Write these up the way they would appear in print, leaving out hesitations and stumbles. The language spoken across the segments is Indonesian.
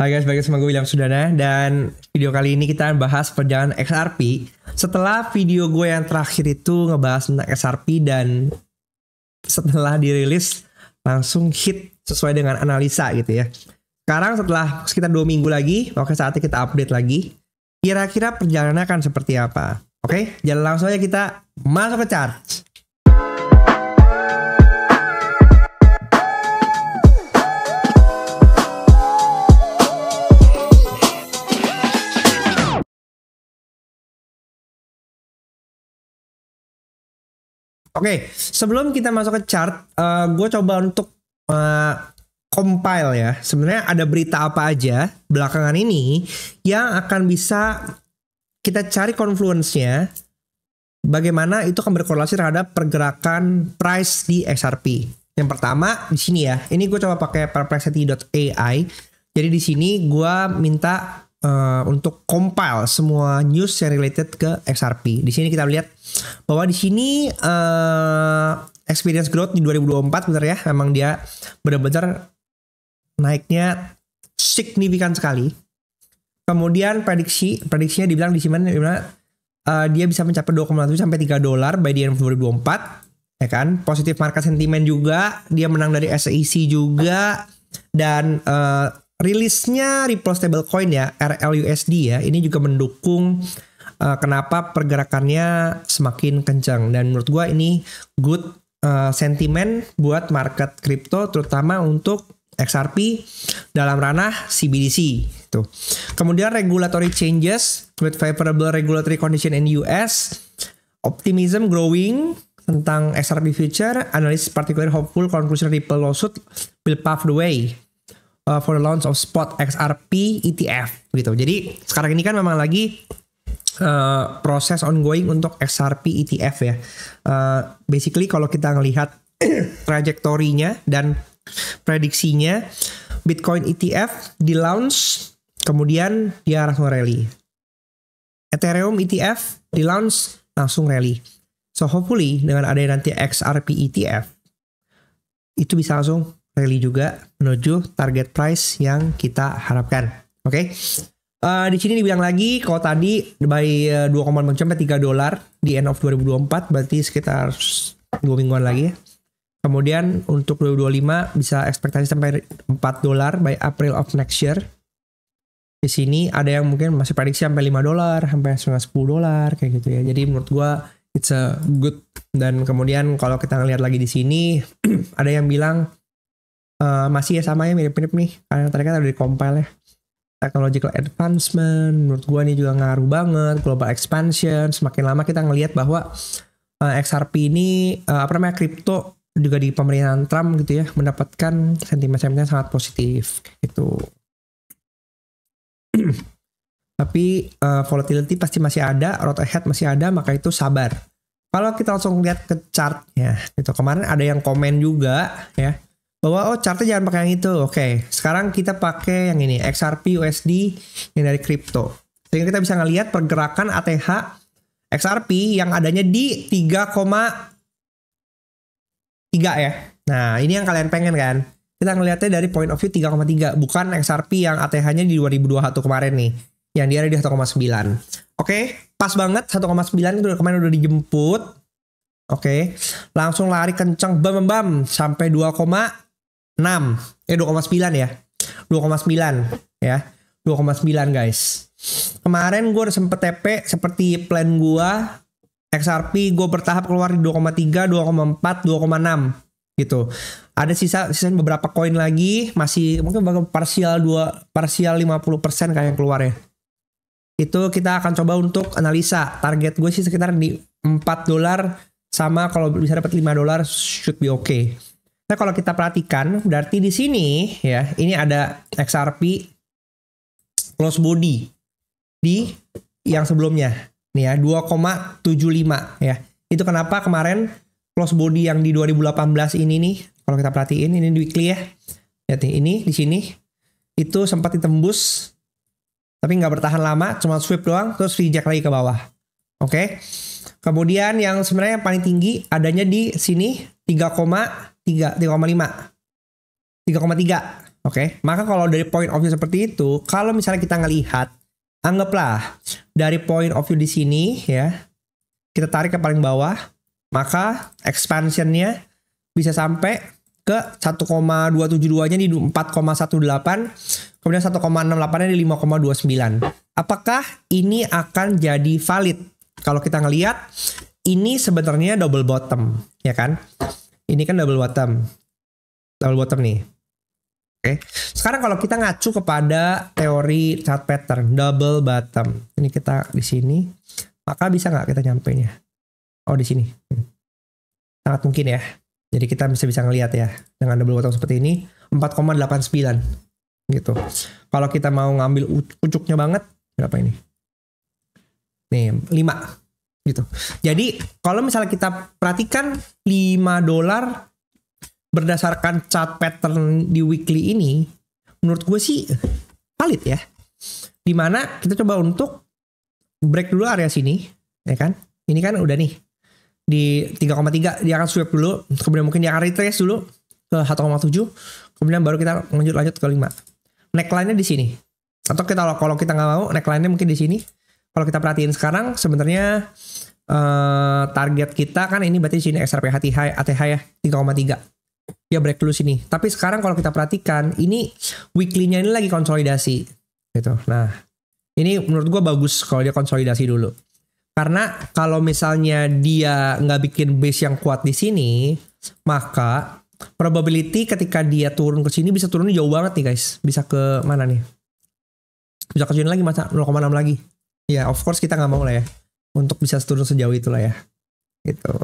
Hai guys, balik sama gue William Sudana. Dan video kali ini kita bahas perjalanan XRP. Setelah video gue yang terakhir itu ngebahas tentang XRP dan setelah dirilis langsung hit sesuai dengan analisa gitu ya. Sekarang setelah sekitar 2 minggu lagi, oke saatnya kita update lagi. Kira-kira perjalanannya akan seperti apa? Oke, jalan langsung aja kita masuk ke chart. Oke, sebelum kita masuk ke chart, gue coba untuk compile ya. Sebenarnya ada berita apa aja belakangan ini yang akan bisa kita cari confluence-nya. Bagaimana itu akan berkorelasi terhadap pergerakan price di XRP. Yang pertama di sini ya. Ini gue coba pakai perplexity.ai. Jadi di sini gue minta untuk compile semua news yang related ke XRP. Di sini kita lihat bahwa di sini experience growth di 2024 benar ya, memang dia benar-benar naiknya signifikan sekali. Kemudian prediksinya dibilang di sini dia bisa mencapai 2,7 sampai $3 by the end of 2024, ya kan? Positif market sentiment juga, dia menang dari SEC juga, dan rilisnya Ripple stablecoin ya, RLUSD ya, ini juga mendukung kenapa pergerakannya semakin kencang. Dan menurut gua ini good sentiment buat market crypto, terutama untuk XRP dalam ranah CBDC. Tuh. Kemudian regulatory changes with favorable regulatory condition in US, optimism growing tentang XRP future, analysts particularly hopeful conclusion Ripple lawsuit will pave the way for the launch of spot XRP ETF gitu. Jadi sekarang ini kan memang lagi proses ongoing untuk XRP ETF ya. Basically kalau kita ngelihat trajektorinya dan prediksinya, Bitcoin ETF di launch kemudian dia langsung rally. Ethereum ETF di launch langsung rally. So hopefully dengan adanya nanti XRP ETF itu bisa langsung rally juga menuju target price yang kita harapkan. Oke. Di sini dibilang lagi kalau tadi by 2,5 sampai $3 di end of 2024, berarti sekitar 2 mingguan lagi ya. Kemudian untuk 2025 bisa ekspektasi sampai $4 by April of next year. Di sini ada yang mungkin masih prediksi sampai $5 sampai $10 kayak gitu ya. Jadi menurut gua it's a good. Dan kemudian kalau kita ngelihat lagi di sini ada yang bilang masih ya sama ya, mirip-mirip nih karena tadi kan ada di compile ya. Technological advancement menurut gua nih juga ngaruh banget. Global expansion, semakin lama kita ngelihat bahwa XRP ini kripto juga di pemerintahan Trump gitu ya mendapatkan sentimen-sentimen sangat positif gitu. Tapi volatility pasti masih ada, road ahead masih ada, maka itu sabar. Kalau kita langsung lihat ke chartnya gitu, kemarin ada yang komen juga ya bahwa chartnya jangan pakai yang itu. Oke, sekarang kita pakai yang ini, XRP USD yang dari kripto. Sehingga kita bisa ngelihat pergerakan ATH XRP yang adanya di 3,3 ya. Nah, ini yang kalian pengen kan? Kita ngelihatnya dari point of view 3,3, bukan XRP yang ATH-nya di 2021 kemarin nih, yang dia ada di 1,9. Oke, pas banget 1,9 itu kemarin udah dijemput. Oke, langsung lari kencang bam sampai 2,9 ya. 2,9 ya. 2,9 guys. Kemarin gue udah sempet TP seperti plan gue. XRP gue bertahap keluar di 2,3, 2,4, 2,6 gitu. Ada sisa beberapa koin lagi masih mungkin parsial 50% kayak yang keluar ya. Itu kita akan coba untuk analisa. Target gue sih sekitar di $4 sama kalau bisa dapat $5 should be okay. Nah, kalau kita perhatikan berarti di sini ya, ini ada XRP close body di yang sebelumnya. Nih ya, 2,75 ya. Itu kenapa kemarin close body yang di 2018 ini nih, kalau kita perhatiin ini di weekly ya. Lihat nih, ini di sini itu sempat ditembus tapi nggak bertahan lama, cuma sweep doang terus reject lagi ke bawah. Oke. Kemudian yang sebenarnya yang paling tinggi adanya di sini 3,5. 3,3 Oke, maka kalau dari point of view seperti itu, kalau misalnya kita ngelihat, anggaplah dari point of view di sini ya, kita tarik ke paling bawah, maka expansionnya bisa sampai ke 1,272-nya di 4,18, kemudian 1,68-nya di 5,29. Apakah ini akan jadi valid? Kalau kita ngelihat, ini sebenarnya double bottom, ya kan? Ini kan double bottom nih. Oke, sekarang kalau kita ngacu kepada teori chart pattern double bottom, ini kita di sini, maka bisa nggak kita nyampainya? Oh di sini, sangat mungkin ya. Jadi kita bisa ngelihat ya dengan double bottom seperti ini 4,89 gitu. Kalau kita mau ngambil pucuknya banget berapa ini? Nih 5 gitu. Jadi kalau misalnya kita perhatikan $5 berdasarkan chart pattern di weekly ini, menurut gue sih valid ya. Dimana kita coba untuk break dulu area sini, ya kan? Ini kan udah nih di 3,3, dia akan sweep dulu, kemudian mungkin dia akan retrace dulu ke 1,7, kemudian baru kita lanjut ke 5. Neckline-nya di sini. Atau kita kalau kita nggak mau, neckline-nya mungkin di sini. Kalau kita perhatiin sekarang, sebenarnya target kita kan ini berarti di sini XRP ATH ya 3,3. Ya break dulu sini. Tapi sekarang kalau kita perhatikan, ini weekly-nya ini lagi konsolidasi, gitu. Nah, ini menurut gue bagus kalau dia konsolidasi dulu. Karena kalau misalnya dia nggak bikin base yang kuat di sini, maka probability ketika dia turun ke sini bisa turunnya jauh banget nih guys. Bisa ke mana nih? Bisa ke sini lagi masa 0,6 lagi. Ya of course kita nggak mau lah ya. Untuk bisa turun sejauh itulah ya. Gitu.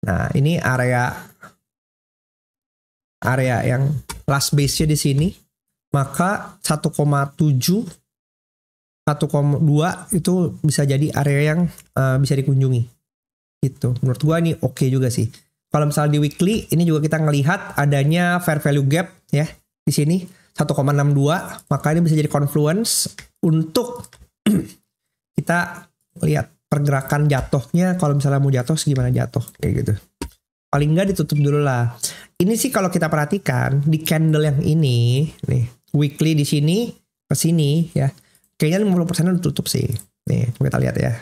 Nah ini area yang last base-nya di sini, maka 1,7 1,2 itu bisa jadi area yang bisa dikunjungi. Gitu. Menurut gua ini oke juga sih. Kalau misalnya di weekly ini juga kita ngelihat adanya fair value gap ya di sini 1,62, maka ini bisa jadi confluence untuk kita lihat pergerakan jatuhnya. Kalau misalnya mau jatuh gimana jatuh kayak gitu. Paling nggak ditutup dulu lah. Ini sih kalau kita perhatikan di candle yang ini, nih weekly di sini ke sini ya, kayaknya 50% udah tutup sih. Nih kita lihat ya,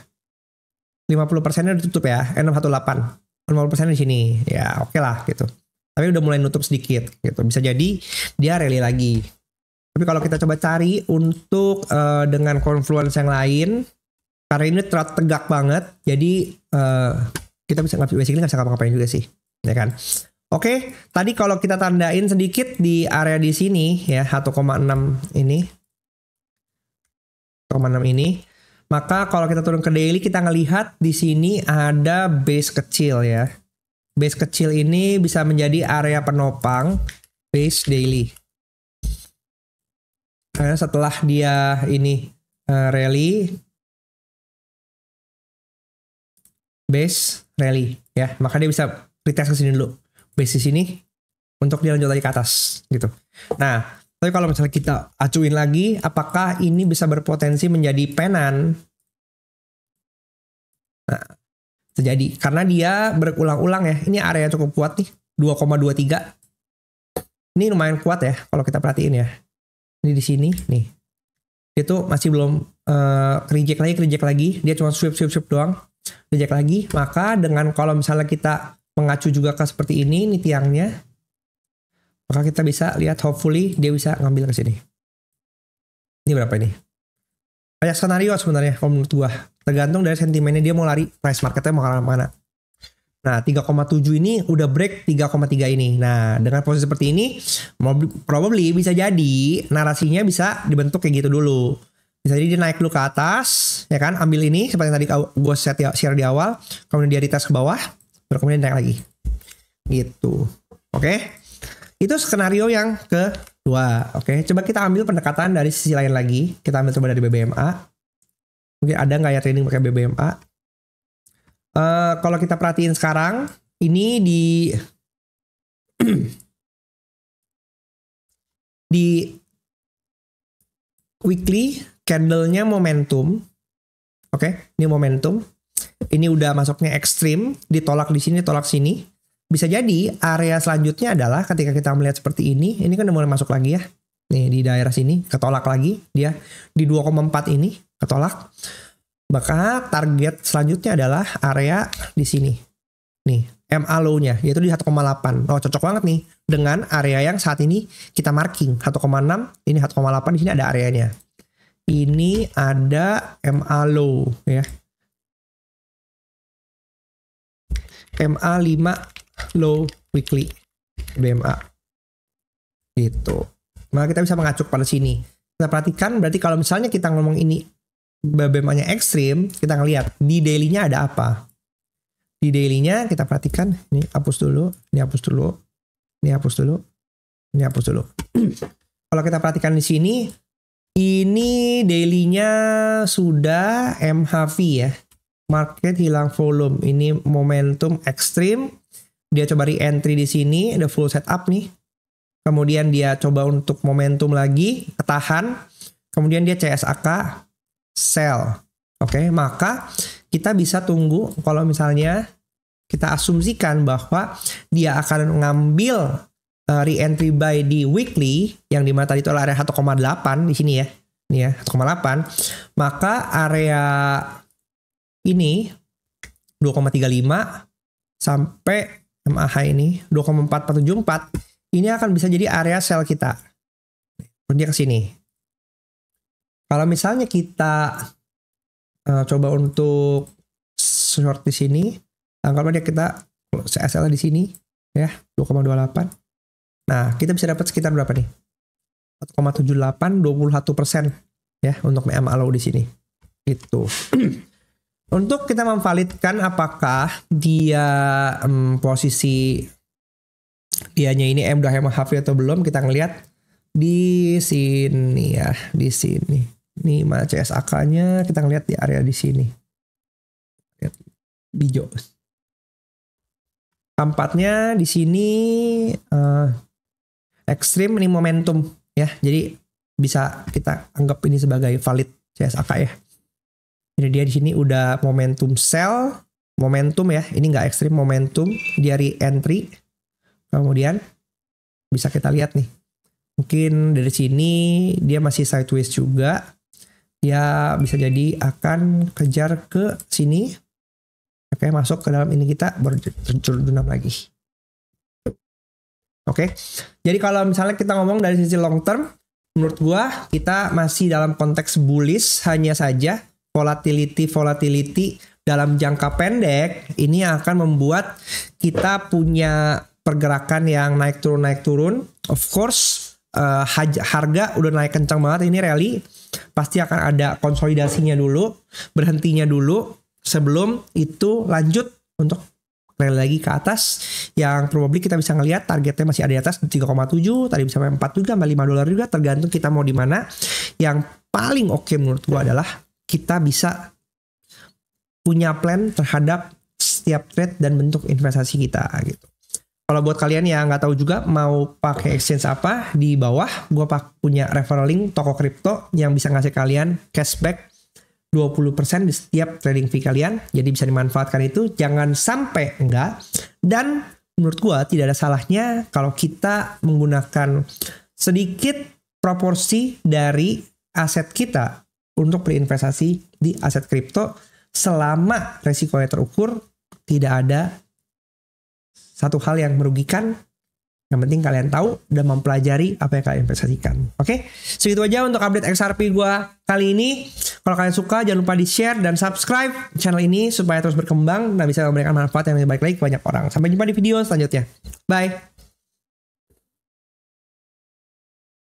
50% udah tutup ya, 618, 50% di sini, ya oke lah gitu. Tapi udah mulai nutup sedikit gitu. Bisa jadi dia rally lagi. Tapi kalau kita coba cari untuk dengan confluence yang lain, karena ini terlalu tegak banget, jadi kita bisa basically nggak bisa ngapa-ngapain juga sih, ya kan? Oke, tadi kalau kita tandain sedikit di area di sini ya 1,6 ini, 1,6 ini, maka kalau kita turun ke daily kita ngelihat di sini ada base kecil ya. Base kecil ini bisa menjadi area penopang base daily. Karena setelah dia ini rally, base rally ya, maka dia bisa retest ke sini dulu. Base di sini untuk dia lanjut lagi ke atas gitu. Nah, tapi kalau misalnya kita acuin lagi, apakah ini bisa berpotensi menjadi penan? Nah, terjadi karena dia berulang-ulang ya. Ini area cukup kuat nih, 2,23. Ini lumayan kuat ya kalau kita perhatiin ya. Ini di sini nih. Itu masih belum reject lagi. Dia cuma sweep doang. Reject lagi. Maka dengan kalau misalnya kita mengacu juga ke seperti ini tiangnya, maka kita bisa lihat hopefully dia bisa ngambil ke sini. Ini berapa ini? Banyak skenario sebenarnya kalau menurut gua. Tergantung dari sentimennya dia mau lari, price marketnya mau ke mana. Nah 3,7 ini udah break 3,3 ini. Nah dengan posisi seperti ini probably bisa jadi narasinya bisa dibentuk kayak gitu dulu. Bisa jadi dia naik dulu ke atas, ya kan? Ambil ini seperti yang tadi gue share di awal, kemudian dia retest ke bawah, baru kemudian naik lagi. Gitu. Oke? Itu skenario yang kedua. Oke, coba kita ambil pendekatan dari sisi lain lagi. Kita ambil coba dari BBMA. Mungkin ada nggak ya trading pakai BBMA? Kalau kita perhatiin sekarang, ini di weekly candle-nya momentum. Oke, ini momentum. Ini udah masuknya ekstrim, ditolak di sini, tolak sini. bisa jadi area selanjutnya adalah ketika kita melihat seperti ini kan udah mulai masuk lagi ya. Nih di daerah sini ketolak lagi dia di 2,4 ini ketolak. Maka target selanjutnya adalah area di sini. Nih, MA low-nya yaitu di 1,8. Oh, cocok banget nih dengan area yang saat ini kita marking 1,6, ini 1,8 di sini ada areanya. Ini ada MA low ya. MA 5 low weekly BMA. Gitu. Maka kita bisa mengacu pada sini. Kita perhatikan berarti kalau misalnya kita ngomong ini BMA-nya ekstrim, kita ngelihat di daily-nya ada apa. Di daily-nya kita perhatikan, ini hapus dulu, ini hapus dulu, ini hapus dulu, ini hapus dulu. Kalau kita perhatikan di sini, ini daily-nya sudah MHV ya. Market hilang volume, ini momentum ekstrim. Dia coba re-entry di sini, ada full setup nih. Kemudian dia coba untuk momentum lagi, ketahan. Kemudian dia CSAK, sell. Oke, maka kita bisa tunggu kalau misalnya kita asumsikan bahwa dia akan ngambil re-entry buy di weekly, yang dimana tadi itu area 1,8 di sini ya. Ini ya, 1,8. Maka area ini 2,35 sampai MAH ini 2,474 ini akan bisa jadi area sell kita. Dia ke sini. Kalau misalnya kita coba untuk short di sini, anggaplah dia kita CSL di sini ya 2,28. Nah, kita bisa dapat sekitar berapa nih? 1,78 21% ya untuk MA low di sini. Itu. Untuk kita memvalidkan apakah dia posisi dianya ini M2 MHV atau belum, kita ngelihat di sini ya, di sini. Ini mana CSAK-nya, kita ngelihat di area di sini. Lihat hijau. Tampaknya di sini ekstrim, ini momentum ya. Jadi bisa kita anggap ini sebagai valid CSAK ya. Jadi dia di sini udah momentum sell, momentum ya. Ini nggak ekstrim, momentum. Dia re-entry. Kemudian bisa kita lihat nih. Mungkin dari sini dia masih sideways juga. Dia bisa jadi akan kejar ke sini. Oke, masuk ke dalam ini kita baru terjun lagi. Oke. Jadi kalau misalnya kita ngomong dari sisi long term, menurut gua kita masih dalam konteks bullish, hanya saja volatility dalam jangka pendek ini akan membuat kita punya pergerakan yang naik turun. Of course harga udah naik kencang banget, ini rally pasti akan ada konsolidasinya dulu, berhentinya dulu sebelum itu lanjut untuk rally lagi ke atas, yang probably kita bisa ngelihat targetnya masih ada di atas 3,7, tadi bisa sampai 4 juga, sampai $5 juga, tergantung kita mau di mana. Yang paling oke menurut gua adalah kita bisa punya plan terhadap setiap trade dan bentuk investasi kita gitu. Kalau buat kalian yang nggak tahu juga mau pakai exchange apa, di bawah gue punya referral link toko kripto yang bisa ngasih kalian cashback 20% di setiap trading fee kalian. Jadi bisa dimanfaatkan itu, jangan sampai enggak. Dan menurut gue tidak ada salahnya kalau kita menggunakan sedikit proporsi dari aset kita untuk berinvestasi di aset kripto selama resikonya terukur, tidak ada satu hal yang merugikan. Yang penting kalian tahu dan mempelajari apa yang kalian investasikan. Oke, segitu aja untuk update XRP gue kali ini. Kalau kalian suka, jangan lupa di-share dan subscribe channel ini supaya terus berkembang dan bisa memberikan manfaat yang lebih baik lagi ke banyak orang. Sampai jumpa di video selanjutnya. Bye.